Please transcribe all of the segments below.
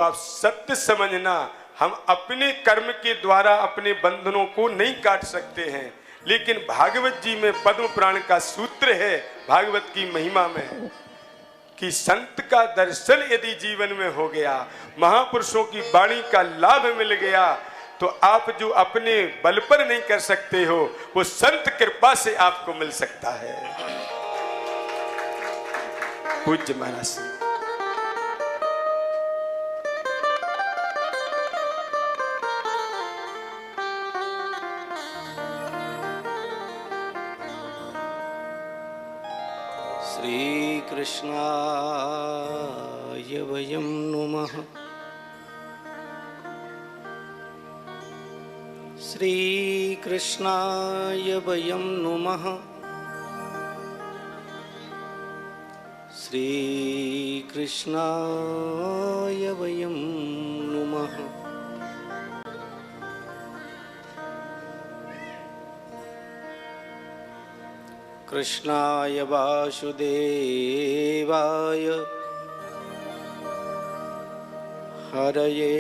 आप सत्य समझना, हम अपने कर्म के द्वारा अपने बंधनों को नहीं काट सकते हैं, लेकिन भागवत जी में पद्म पुराण का सूत्र है, भागवत की महिमा में, कि संत का दर्शन यदि जीवन में हो गया, महापुरुषों की वाणी का लाभ मिल गया, तो आप जो अपने बल पर नहीं कर सकते हो, वो संत कृपा से आपको मिल सकता है। पूज्य महाराज श्री कृष्णाय वयं नुमः। श्री कृष्णाय वयं नुमः। श्री कृष्णाय वयं नुमः। कृष्णाय वासुदेवाय हरये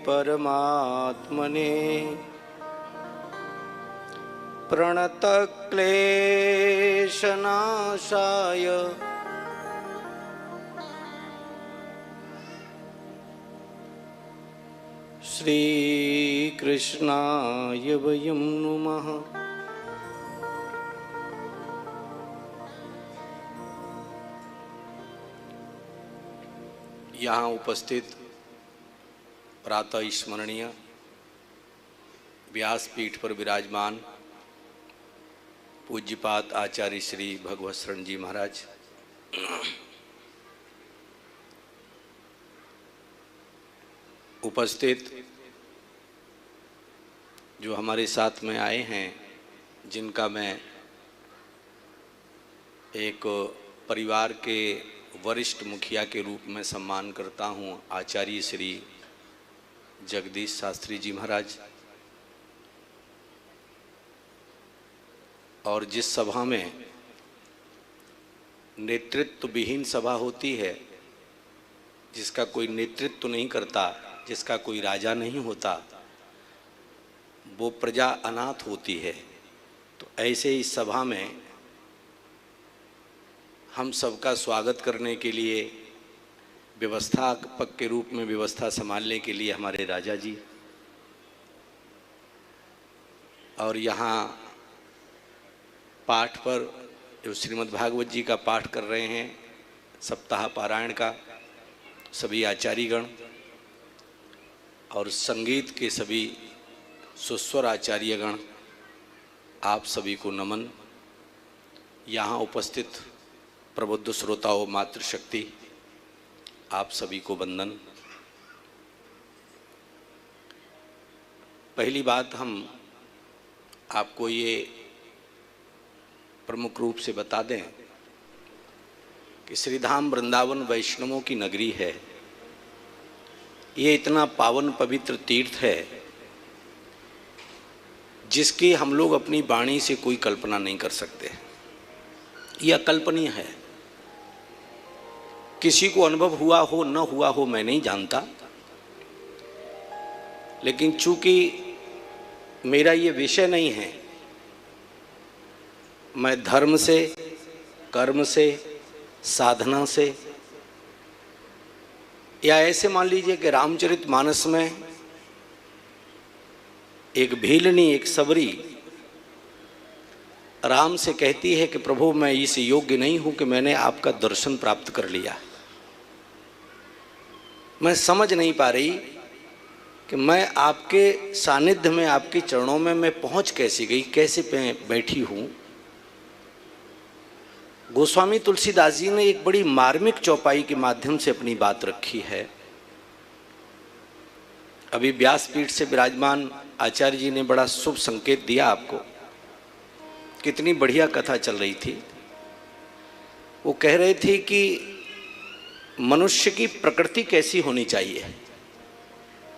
परमात्मने प्रणतक्लेशनाशाय श्रीकृष्णाय वयं नुमः। यहाँ उपस्थित प्रातः स्मरणीय व्यासपीठ पर विराजमान पूज्यपाद आचार्य श्री भगवत शरण जी महाराज, उपस्थित जो हमारे साथ में आए हैं, जिनका मैं एक परिवार के वरिष्ठ मुखिया के रूप में सम्मान करता हूं, आचार्य श्री जगदीश शास्त्री जी महाराज। और जिस सभा में नेतृत्व विहीन सभा होती है, जिसका कोई नेतृत्व नहीं करता, जिसका कोई राजा नहीं होता, वो प्रजा अनाथ होती है। तो ऐसे इस सभा में हम सबका स्वागत करने के लिए, व्यवस्थापक के रूप में व्यवस्था संभालने के लिए हमारे राजा जी, और यहाँ पाठ पर जो श्रीमद् भागवत जी का पाठ कर रहे हैं, सप्ताह पारायण का, सभी आचार्यगण और संगीत के सभी सुस्वर आचार्यगण, आप सभी को नमन। यहाँ उपस्थित प्रबुद्ध श्रोताओं, मातृशक्ति, आप सभी को वंदन। पहली बात, हम आपको ये प्रमुख रूप से बता दें कि श्रीधाम वृंदावन वैष्णवों की नगरी है। ये इतना पावन पवित्र तीर्थ है जिसकी हम लोग अपनी वाणी से कोई कल्पना नहीं कर सकते। यह अकल्पनीय है। किसी को अनुभव हुआ हो न हुआ हो मैं नहीं जानता, लेकिन चूंकि मेरा ये विषय नहीं है, मैं धर्म से, कर्म से, साधना से, या ऐसे मान लीजिए कि रामचरितमानस में एक भीलनी, एक सबरी राम से कहती है कि प्रभु मैं इस योग्य नहीं हूं कि मैंने आपका दर्शन प्राप्त कर लिया। मैं समझ नहीं पा रही कि मैं आपके सानिध्य में, आपके चरणों में मैं पहुंच कैसे गई, कैसे बैठी हूं। गोस्वामी तुलसीदास जी ने एक बड़ी मार्मिक चौपाई के माध्यम से अपनी बात रखी है। अभी व्यासपीठ से विराजमान आचार्य जी ने बड़ा शुभ संकेत दिया आपको। कितनी बढ़िया कथा चल रही थी। वो कह रहे थे कि मनुष्य की प्रकृति कैसी होनी चाहिए,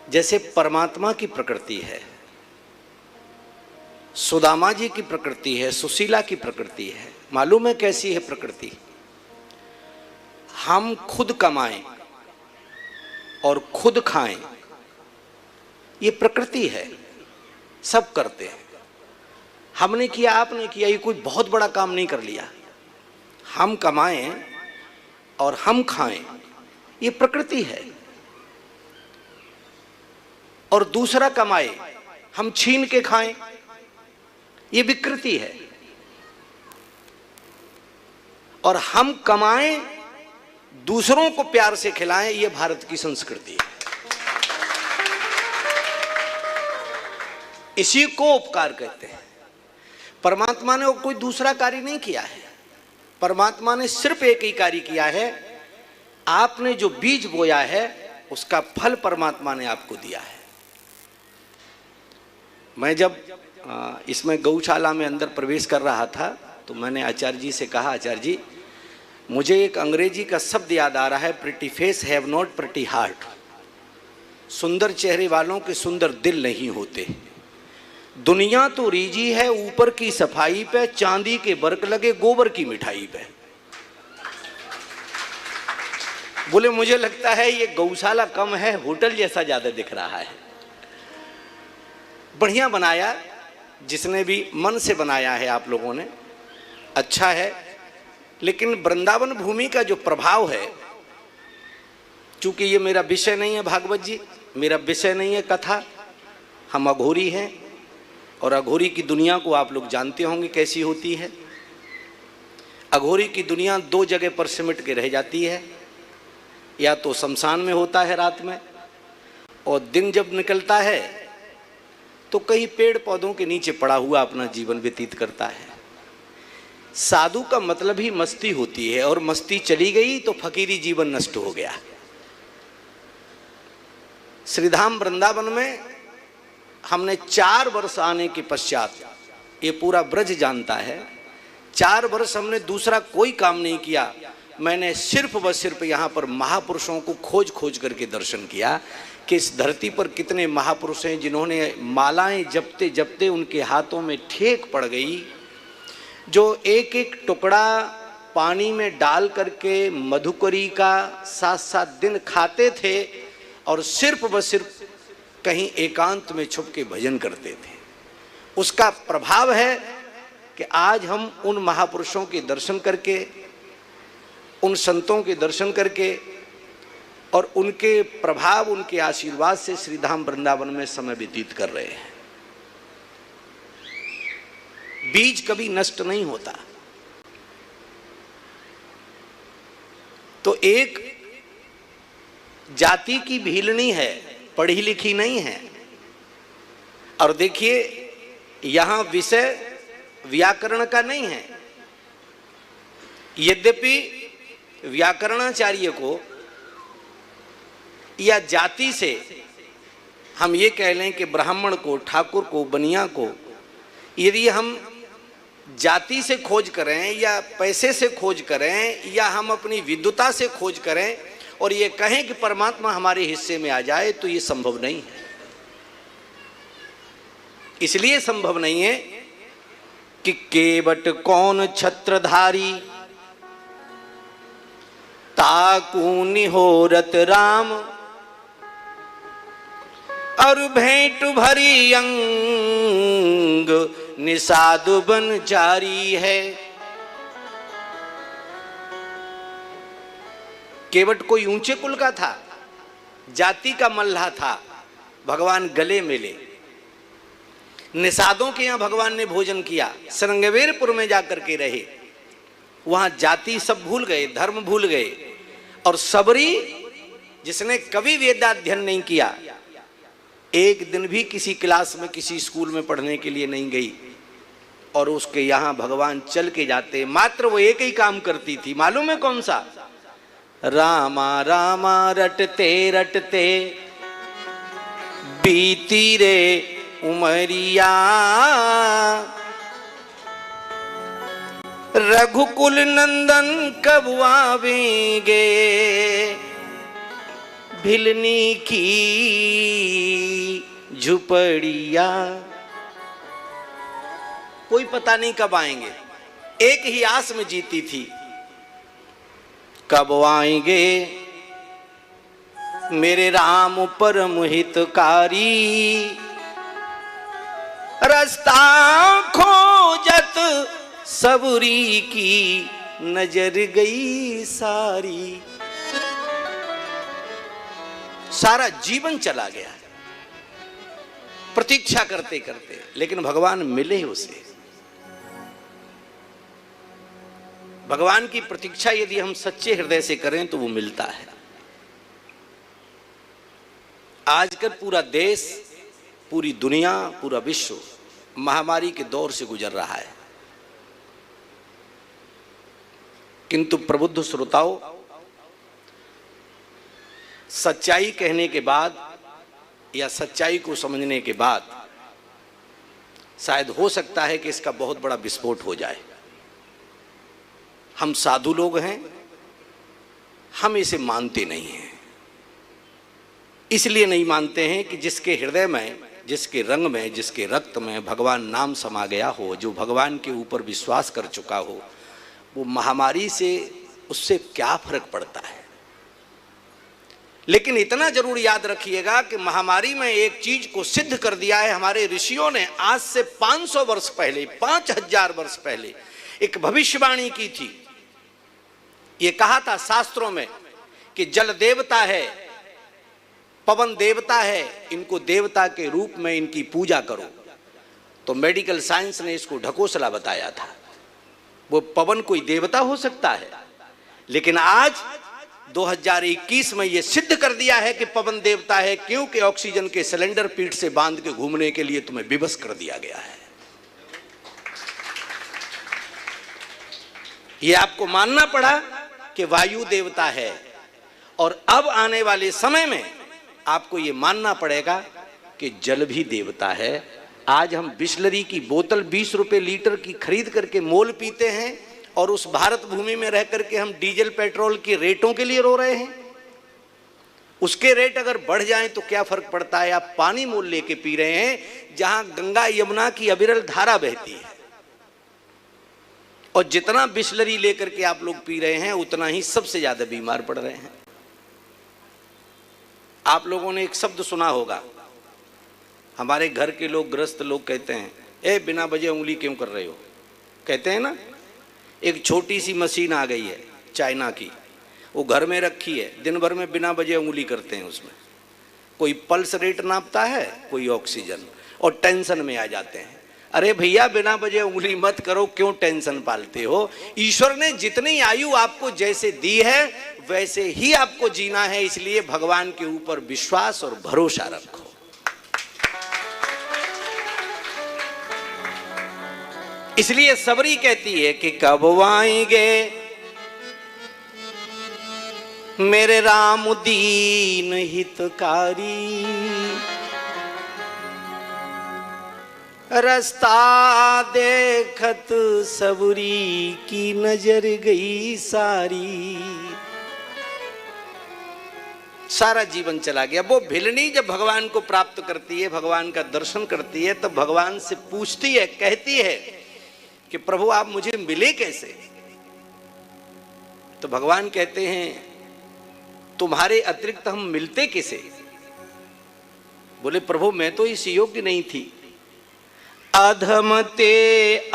जैसे परमात्मा की प्रकृति है, सुदामा जी की प्रकृति है, सुशीला की प्रकृति है। मालूम है कैसी है प्रकृति? हम खुद कमाएं, और खुद खाएं, ये प्रकृति है, सब करते हैं। हमने किया, आपने किया, ये कोई बहुत बड़ा काम नहीं कर लिया। हम कमाएं और हम खाएं, ये प्रकृति है। और दूसरा कमाए, हम छीन के खाएं, ये विकृति है। और हम कमाएं, दूसरों को प्यार से खिलाएं, ये भारत की संस्कृति है। इसी को उपकार कहते हैं। परमात्मा ने कोई दूसरा कार्य नहीं किया है। परमात्मा ने सिर्फ एक ही कार्य किया है, आपने जो बीज बोया है उसका फल परमात्मा ने आपको दिया है। मैं जब इसमें गौशाला में अंदर प्रवेश कर रहा था तो मैंने आचार्य जी से कहा, आचार्य जी मुझे एक अंग्रेजी का शब्द याद आ रहा है, pretty face have not pretty heart. सुंदर चेहरे वालों के सुंदर दिल नहीं होते। दुनिया तो रीजी है ऊपर की सफाई पे, चांदी के बर्क लगे गोबर की मिठाई पे। बोले मुझे लगता है ये गौशाला कम है, होटल जैसा ज्यादा दिख रहा है। बढ़िया बनाया, जिसने भी मन से बनाया है आप लोगों ने, अच्छा है। लेकिन वृंदावन भूमि का जो प्रभाव है, चूंकि ये मेरा विषय नहीं है भागवत जी, मेरा विषय नहीं है कथा, हम अघोरी हैं और अघोरी की दुनिया को आप लोग जानते होंगे कैसी होती है। अघोरी की दुनिया दो जगह पर सिमट के रह जाती है, या तो शमशान में होता है रात में, और दिन जब निकलता है तो कई पेड़ पौधों के नीचे पड़ा हुआ अपना जीवन व्यतीत करता है। साधु का मतलब ही मस्ती होती है, और मस्ती चली गई तो फकीरी जीवन नष्ट हो गया। श्रीधाम वृंदावन में हमने 4 वर्ष आने के पश्चात, ये पूरा ब्रज जानता है, 4 वर्ष हमने दूसरा कोई काम नहीं किया। मैंने सिर्फ व सिर्फ यहाँ पर महापुरुषों को खोज खोज करके दर्शन किया कि इस धरती पर कितने महापुरुष हैं जिन्होंने मालाएं जपते जपते उनके हाथों में ठेक पड़ गई, जो एक एक टुकड़ा पानी में डाल करके मधुकरी का 7-7 दिन खाते थे और सिर्फ व सिर्फ कहीं एकांत में छुप के भजन करते थे। उसका प्रभाव है कि आज हम उन महापुरुषों के दर्शन करके, उन संतों के दर्शन करके और उनके प्रभाव, उनके आशीर्वाद से श्रीधाम वृंदावन में समय व्यतीत कर रहे हैं। बीज कभी नष्ट नहीं होता। तो एक जाति की भीलनी है, पढ़ी लिखी नहीं है। और देखिए यहां विषय व्याकरण का नहीं है। यद्यपि व्याकरणाचार्य को या जाति से हम ये कह लें कि ब्राह्मण को, ठाकुर को, बनिया को, यदि हम जाति से खोज करें या पैसे से खोज करें या हम अपनी विद्वता से खोज करें और ये कहें कि परमात्मा हमारे हिस्से में आ जाए, तो ये संभव नहीं है। इसलिए संभव नहीं है कि केवट कौन छत्रधारी, ताकू निहोरत राम, और भेंट भरी अंग निषादु बन जारी है। केवट कोई ऊंचे कुल का था, जाति का मल्लाह था, भगवान गले मिले। निषादों के यहां भगवान ने भोजन किया, श्रृंगवेरपुर में जाकर के रहे, वहां जाति सब भूल गए, धर्म भूल गए। और सबरी जिसने कभी वेदाध्ययन नहीं किया, एक दिन भी किसी क्लास में, किसी स्कूल में पढ़ने के लिए नहीं गई, और उसके यहां भगवान चल के जाते। मात्र वो एक ही काम करती थी, मालूम है कौन सा? रामा रामा रटते रटते बीती रे उमरिया, रघुकुल नंदन कब आवेंगे, भिलनी की झुपड़िया। कोई पता नहीं कब आएंगे, एक ही आस में जीती थी, कब आएंगे मेरे राम परम हितकारी, रास्ता खोजत सबरी की नजर गई सारी। सारा जीवन चला गया प्रतीक्षा करते करते, लेकिन भगवान मिले उसे। भगवान की प्रतीक्षा यदि हम सच्चे हृदय से करें तो वो मिलता है। आजकल पूरा देश, पूरी दुनिया, पूरा विश्व महामारी के दौर से गुजर रहा है, किंतु प्रबुद्ध श्रोताओं, सच्चाई कहने के बाद या सच्चाई को समझने के बाद शायद हो सकता है कि इसका बहुत बड़ा विस्फोट हो जाए। हम साधु लोग हैं, हम इसे मानते नहीं हैं। इसलिए नहीं मानते हैं कि जिसके हृदय में, जिसके रंग में, जिसके रक्त में भगवान नाम समा गया हो, जो भगवान के ऊपर विश्वास कर चुका हो, वो महामारी से उससे क्या फर्क पड़ता है। लेकिन इतना जरूर याद रखिएगा कि महामारी में एक चीज को सिद्ध कर दिया है हमारे ऋषियों ने। आज से 500 वर्ष पहले, 5000 वर्ष पहले एक भविष्यवाणी की थी। ये कहा था शास्त्रों में कि जल देवता है, पवन देवता है, इनको देवता के रूप में इनकी पूजा करो। तो मेडिकल साइंस ने इसको ढकोसला बताया था। वो पवन कोई देवता हो सकता है, लेकिन आज 2021 में ये सिद्ध कर दिया है कि पवन देवता है, क्योंकि ऑक्सीजन के सिलेंडर पीठ से बांध के घूमने के लिए तुम्हें विवश कर दिया गया है। ये आपको मानना पड़ा कि वायु देवता है, और अब आने वाले समय में आपको ये मानना पड़ेगा कि जल भी देवता है। आज हम बिस्लरी की बोतल 20 रुपए लीटर की खरीद करके मोल पीते हैं, और उस भारत भूमि में रह करके हम डीजल पेट्रोल के रेटों के लिए रो रहे हैं। उसके रेट अगर बढ़ जाएं तो क्या फर्क पड़ता है। आप पानी मोल लेके पी रहे हैं जहां गंगा यमुना की अविरल धारा बहती है, और जितना बिस्लरी लेकर के आप लोग पी रहे हैं उतना ही सबसे ज्यादा बीमार पड़ रहे हैं। आप लोगों ने एक शब्द सुना होगा, हमारे घर के लोग, ग्रस्त लोग कहते हैं, ए बिना वजह उंगली क्यों कर रहे हो, कहते हैं ना। एक छोटी सी मशीन आ गई है चाइना की, वो घर में रखी है, दिन भर में बिना वजह उंगली करते हैं उसमें। कोई पल्स रेट नापता है, कोई ऑक्सीजन, और टेंशन में आ जाते हैं। अरे भैया बिना वजह उंगली मत करो, क्यों टेंशन पालते हो। ईश्वर ने जितनी आयु आपको जैसे दी है वैसे ही आपको जीना है, इसलिए भगवान के ऊपर विश्वास और भरोसा रखो। इसलिए सबरी कहती है कि कब आएंगे मेरे राम दीन हितकारी, रास्ता देखत सबरी की नजर गई सारी। सारा जीवन चला गया। वो भिलनी जब भगवान को प्राप्त करती है, भगवान का दर्शन करती है, तब भगवान से पूछती है, कहती है कि प्रभु आप मुझे मिले कैसे। तो भगवान कहते हैं तुम्हारे अतिरिक्त हम मिलते किसे। बोले प्रभु मैं तो इस योग्य नहीं थी। अधम ते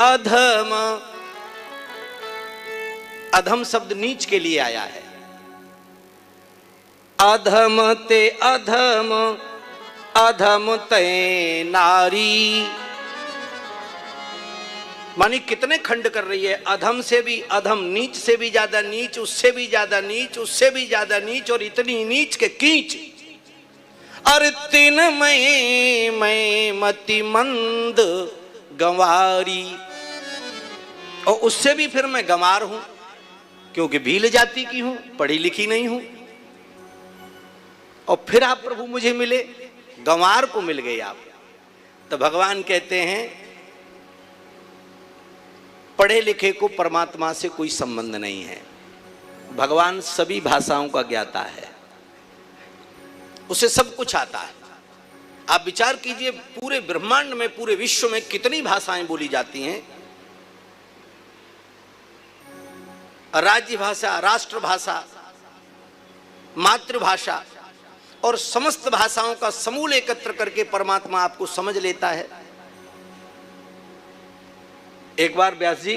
अधम, अधम शब्द नीच के लिए आया है। अधम ते अधम, अधम ते नारी, मानी कितने खंड कर रही है। अधम से भी अधम, नीच से भी ज्यादा नीच, उससे भी ज्यादा नीच, उससे भी ज्यादा नीच, और इतनी नीच के कीच। और तीन मैं मति मंद गंवारी, और उससे भी फिर मैं गंवार हूं, क्योंकि भील जाति की हूं, पढ़ी लिखी नहीं हूं। और फिर आप प्रभु मुझे मिले, गंवार को मिल गए आप। तो भगवान कहते हैं पढ़े लिखे को परमात्मा से कोई संबंध नहीं है। भगवान सभी भाषाओं का ज्ञाता है, उसे सब कुछ आता है। आप विचार कीजिए पूरे ब्रह्मांड में, पूरे विश्व में कितनी भाषाएं बोली जाती हैं। राज्य भाषा, राष्ट्रभाषा, मातृभाषा, और समस्त भाषाओं का समूल एकत्र करके परमात्मा आपको समझ लेता है। एक बार व्यास जी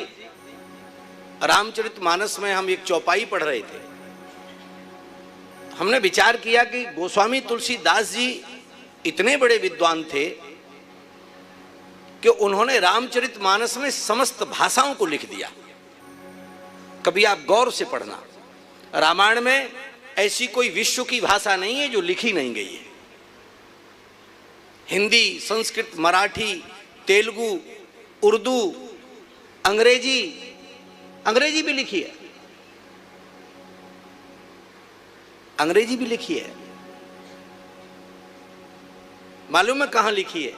रामचरितमानस में हम एक चौपाई पढ़ रहे थे, हमने विचार किया कि गोस्वामी तुलसीदास जी इतने बड़े विद्वान थे कि उन्होंने रामचरितमानस में समस्त भाषाओं को लिख दिया। कभी आप गौर से पढ़ना, रामायण में ऐसी कोई विश्व की भाषा नहीं है जो लिखी नहीं गई है। हिंदी, संस्कृत, मराठी, तेलुगु, उर्दू, अंग्रेजी भी लिखी है, अंग्रेजी भी लिखी है। मालूम है कहां लिखी है?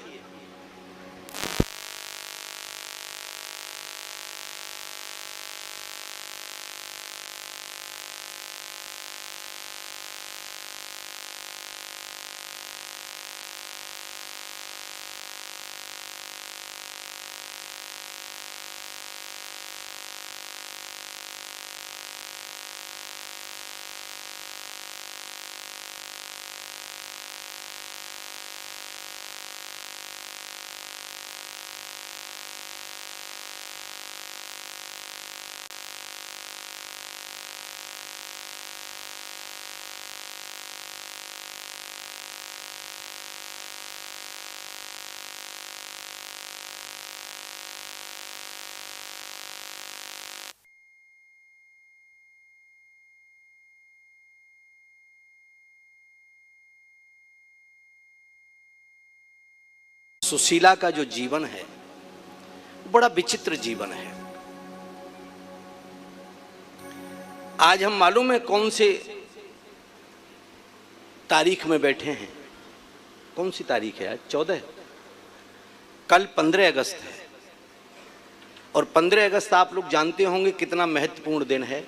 सुशीला का जो जीवन है बड़ा विचित्र जीवन है। आज हम मालूम है कौन से तारीख में बैठे हैं? कौन सी तारीख है आज? 14। कल 15 अगस्त है और 15 अगस्त आप लोग जानते होंगे कितना महत्वपूर्ण दिन है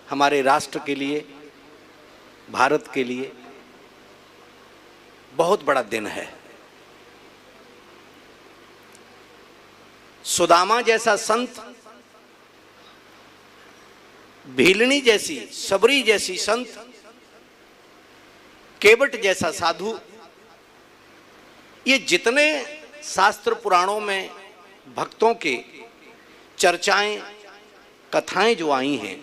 हमारे राष्ट्र के लिए, भारत के लिए। बहुत बड़ा दिन है। सुदामा जैसा संत, भीलनी जैसी, सबरी जैसी संत, केवट जैसा साधु, ये जितने शास्त्र पुराणों में भक्तों के चर्चाएं, कथाएं जो आई हैं,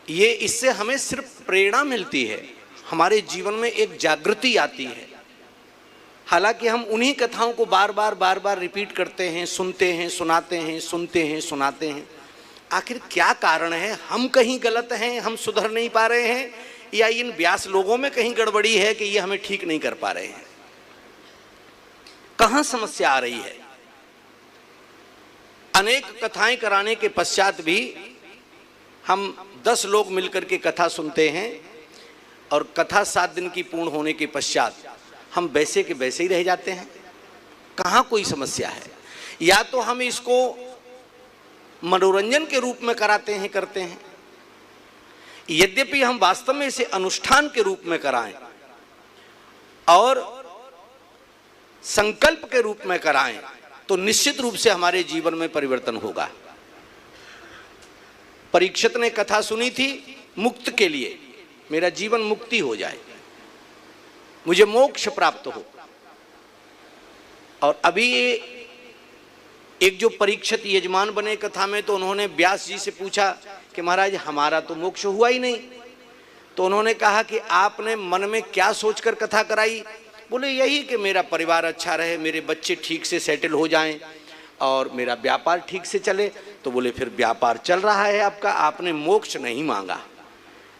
ये इससे हमें सिर्फ प्रेरणा मिलती है, हमारे जीवन में एक जागृति आती है। हालांकि हम उन्हीं कथाओं को बार बार रिपीट करते हैं, सुनते हैं, सुनाते हैं, सुनते हैं, सुनाते हैं। आखिर क्या कारण है? हम कहीं गलत हैं, हम सुधर नहीं पा रहे हैं, या इन व्यास लोगों में कहीं गड़बड़ी है कि ये हमें ठीक नहीं कर पा रहे हैं? कहां समस्या आ रही है? अनेक कथाएं कराने के पश्चात भी हम 10 लोग मिलकर के कथा सुनते हैं और कथा 7 दिन की पूर्ण होने के पश्चात हम वैसे के वैसे ही रह जाते हैं। कहाँ कोई समस्या है? या तो हम इसको मनोरंजन के रूप में कराते हैं, करते हैं, यद्यपि हम वास्तव में इसे अनुष्ठान के रूप में कराएं और संकल्प के रूप में कराएं तो निश्चित रूप से हमारे जीवन में परिवर्तन होगा। परीक्षित ने कथा सुनी थी मुक्त के लिए, मेरा जीवन मुक्ति हो जाए, मुझे मोक्ष प्राप्त हो। और अभी एक जो परीक्षित यजमान बने कथा में, तो उन्होंने व्यास जी से पूछा कि महाराज हमारा तो मोक्ष हुआ ही नहीं। तो उन्होंने कहा कि आपने मन में क्या सोचकर कथा कराई? बोले यही कि मेरा परिवार अच्छा रहे, मेरे बच्चे ठीक से सेटल हो जाएं और मेरा व्यापार ठीक से चले। तो बोले फिर व्यापार चल रहा है आपका, आपने मोक्ष नहीं मांगा।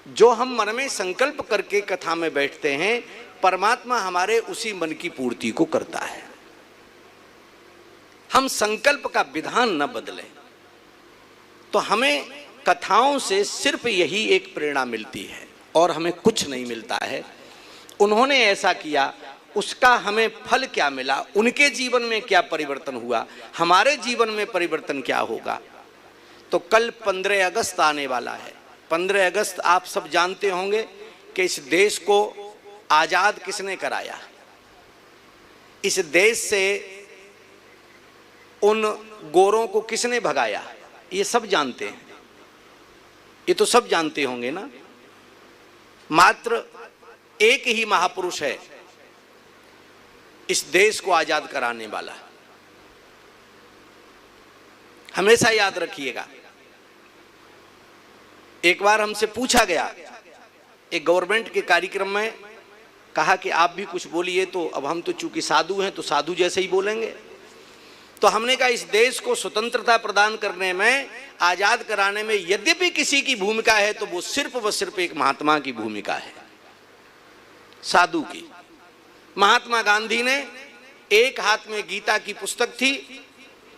जो हम मन में संकल्प करके कथा में बैठते हैं, परमात्मा हमारे उसी मन की पूर्ति को करता है। हम संकल्प का विधान न बदलें तो हमें कथाओं से सिर्फ यही एक प्रेरणा मिलती है और हमें कुछ नहीं मिलता है। उन्होंने ऐसा किया, उसका हमें फल क्या मिला, उनके जीवन में क्या परिवर्तन हुआ, हमारे जीवन में परिवर्तन क्या होगा। तो कल 15 अगस्त आने वाला है। 15 अगस्त आप सब जानते होंगे कि इस देश को आजाद किसने कराया। इस देश से उन गोरों को किसने भगाया, ये सब जानते हैं। ये तो सब जानते होंगे ना। मात्र एक ही महापुरुष है इस देश को आजाद कराने वाला। हमेशा याद रखिएगा। एक बार हमसे पूछा गया एक गवर्नमेंट के कार्यक्रम में, कहा कि आप भी कुछ बोलिए, तो अब हम तो चूंकि साधु हैं तो साधु जैसे ही बोलेंगे। तो हमने कहा इस देश को स्वतंत्रता प्रदान करने में, आजाद कराने में यद्यपि किसी की भूमिका है तो वो सिर्फ व सिर्फ एक महात्मा की भूमिका है, साधु की। महात्मा गांधी ने एक हाथ में गीता की पुस्तक थी,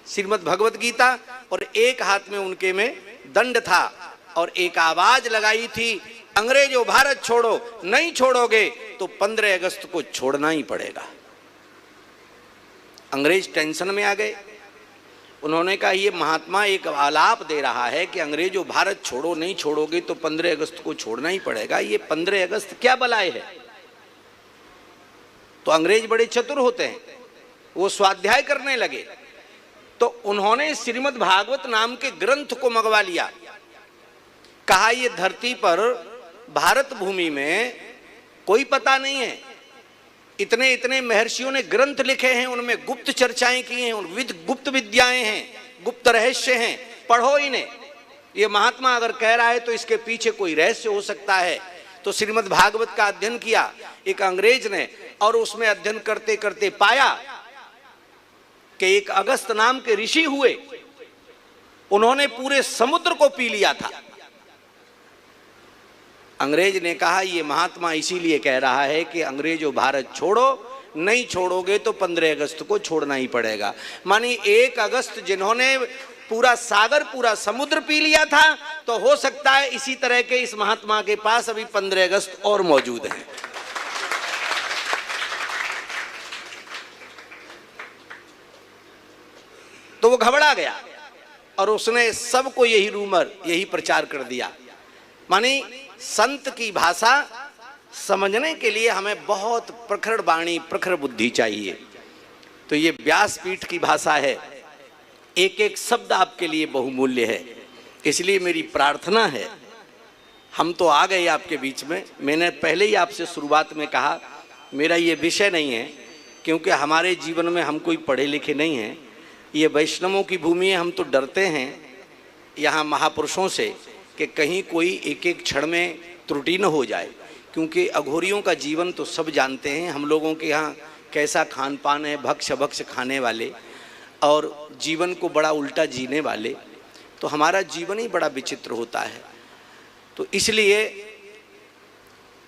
श्रीमद् भगवत गीता, और एक हाथ में उनके में दंड था, और एक आवाज लगाई थी, अंग्रेजों भारत छोड़ो, नहीं छोड़ोगे तो 15 अगस्त को छोड़ना ही पड़ेगा। अंग्रेज टेंशन में आ गए। उन्होंने कहा ये महात्मा एक आलाप दे रहा है कि अंग्रेजों भारत छोड़ो, नहीं छोड़ोगे तो 15 अगस्त को छोड़ना ही पड़ेगा, ये 15 अगस्त क्या बलाए है। तो अंग्रेज बड़े चतुर होते हैं, वो स्वाध्याय करने लगे। तो उन्होंने श्रीमद् भागवत नाम के ग्रंथ को मंगवा लिया। कहा ये धरती पर भारत भूमि में कोई पता नहीं है, इतने इतने महर्षियों ने ग्रंथ लिखे हैं, उनमें गुप्त चर्चाएं की हैं, गुप्त विद्याएं हैं, गुप्त रहस्य हैं, पढ़ो इन्हें। ये महात्मा अगर कह रहा है तो इसके पीछे कोई रहस्य हो सकता है। तो श्रीमद् भागवत का अध्ययन किया एक अंग्रेज ने, और उसमें अध्ययन करते करते पाया कि एक अगस्त नाम के ऋषि हुए, उन्होंने पूरे समुद्र को पी लिया था। अंग्रेज ने कहा ये महात्मा इसीलिए कह रहा है कि अंग्रेजों भारत छोड़ो, नहीं छोड़ोगे तो 15 अगस्त को छोड़ना ही पड़ेगा। मानी 1 अगस्त जिन्होंने पूरा सागर, पूरा समुद्र पी लिया था, तो हो सकता है इसी तरह के इस महात्मा के पास अभी 15 अगस्त और मौजूद हैं। तो वो घबरा गया और उसने सबको यही रूमर, यही प्रचार कर दिया। मानी संत की भाषा समझने के लिए हमें बहुत प्रखर वाणी, प्रखर बुद्धि चाहिए। तो ये व्यासपीठ की भाषा है, एक एक शब्द आपके लिए बहुमूल्य है। इसलिए मेरी प्रार्थना है, हम तो आ गए आपके बीच में। मैंने पहले ही आपसे शुरुआत में कहा मेरा ये विषय नहीं है, क्योंकि हमारे जीवन में हम कोई पढ़े लिखे नहीं हैं। ये वैष्णवों की भूमि है, हम तो डरते हैं यहाँ महापुरुषों से कि कहीं कोई एक एक क्षण में त्रुटि न हो जाए, क्योंकि अघोरियों का जीवन तो सब जानते हैं। हम लोगों के यहाँ कैसा खान पान है, भक्ष भक्ष खाने वाले और जीवन को बड़ा उल्टा जीने वाले। तो हमारा जीवन ही बड़ा विचित्र होता है। तो इसलिए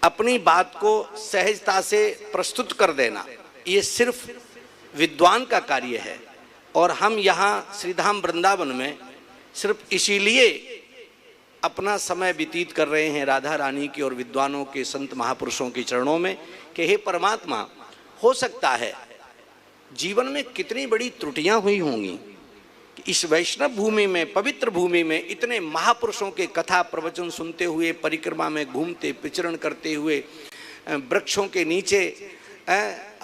अपनी बात को सहजता से प्रस्तुत कर देना ये सिर्फ विद्वान का कार्य है। और हम यहाँ श्रीधाम वृंदावन में सिर्फ इसीलिए अपना समय व्यतीत कर रहे हैं राधा रानी की और विद्वानों के, संत महापुरुषों के चरणों में, कि हे परमात्मा, हो सकता है जीवन में कितनी बड़ी त्रुटियां हुई होंगी कि इस वैष्णव भूमि में, पवित्र भूमि में इतने महापुरुषों के कथा प्रवचन सुनते हुए, परिक्रमा में घूमते विचरण करते हुए, वृक्षों के नीचे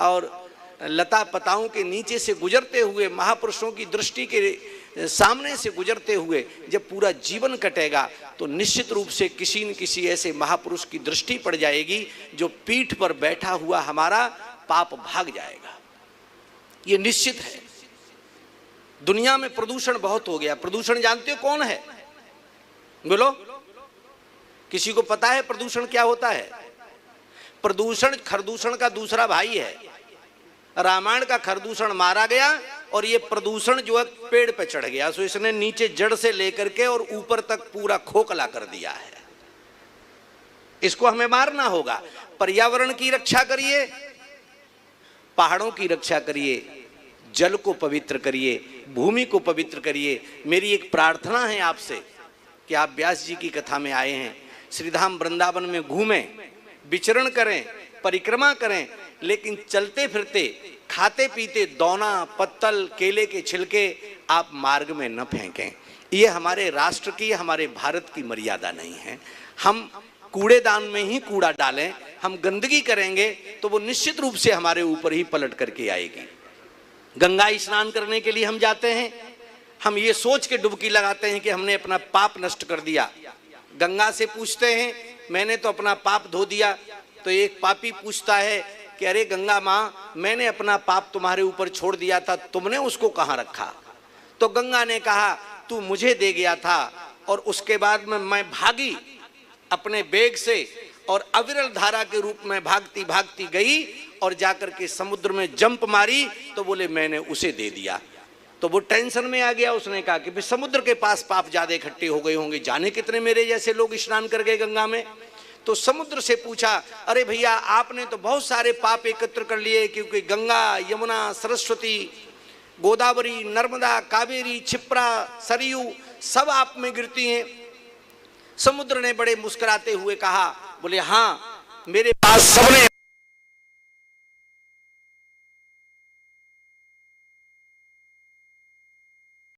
और लता पताओं के नीचे से गुजरते हुए, महापुरुषों की दृष्टि के सामने से गुजरते हुए जब पूरा जीवन कटेगा तो निश्चित रूप से किसी न किसी ऐसे महापुरुष की दृष्टि पड़ जाएगी जो पीठ पर बैठा हुआ हमारा पाप भाग जाएगा। ये निश्चित है। दुनिया में प्रदूषण बहुत हो गया। प्रदूषण जानते हो कौन है? बोलो, किसी को पता है प्रदूषण क्या होता है? प्रदूषण खरदूषण का दूसरा भाई है। रामायण का खरदूषण मारा गया और ये प्रदूषण जो है पेड़ पे चढ़ गया, सो इसने नीचे जड़ से लेकर के और ऊपर तक पूरा खोखला कर दिया है। इसको हमें मारना होगा। पर्यावरण की रक्षा करिए, पहाड़ों की रक्षा करिए, जल को पवित्र करिए, भूमि को पवित्र करिए। मेरी एक प्रार्थना है आपसे कि आप व्यास जी की कथा में आए हैं, श्रीधाम वृंदावन में घूमें, विचरण करें, परिक्रमा करें, लेकिन चलते फिरते, खाते पीते दौना, पत्तल, केले के छिलके आप मार्ग में न फेंकें। ये हमारे राष्ट्र की, हमारे भारत की मर्यादा नहीं है। हम कूड़ेदान में ही कूड़ा डालें, हम गंदगी करेंगे तो वो निश्चित रूप से हमारे ऊपर ही पलट करके आएगी। गंगा स्नान करने के लिए हम जाते हैं, हम ये सोच के डुबकी लगाते हैं कि हमने अपना पाप नष्ट कर दिया। गंगा से पूछते हैं मैंने तो अपना पाप धो दिया, तो एक पापी पूछता है कि अरे गंगा माँ, मैंने अपना पाप तुम्हारे ऊपर छोड़ दिया था, तुमने उसको कहाँ रखा? तो गंगा ने कहा तू मुझे दे गया था और उसके बाद में मैं भागी अपने बेग से और अविरल धारा के रूप में भागती भागती गई और जाकर के समुद्र में जंप मारी, तो बोले मैंने उसे दे दिया। तो वो टेंशन में आ गया, उसने कहा कि भाई समुद्र के पास पाप ज्यादा इकट्ठे हो गए होंगे, जाने कितने मेरे जैसे लोग स्नान कर गए गंगा में। तो समुद्र से पूछा अरे भैया आपने तो बहुत सारे पाप एकत्र कर लिए, क्योंकि गंगा, यमुना, सरस्वती, गोदावरी, नर्मदा, कावेरी, क्षिप्रा, सरयू सब आप में गिरती हैं। समुद्र ने बड़े मुस्कुराते हुए कहा, बोले हाँ मेरे पास सबने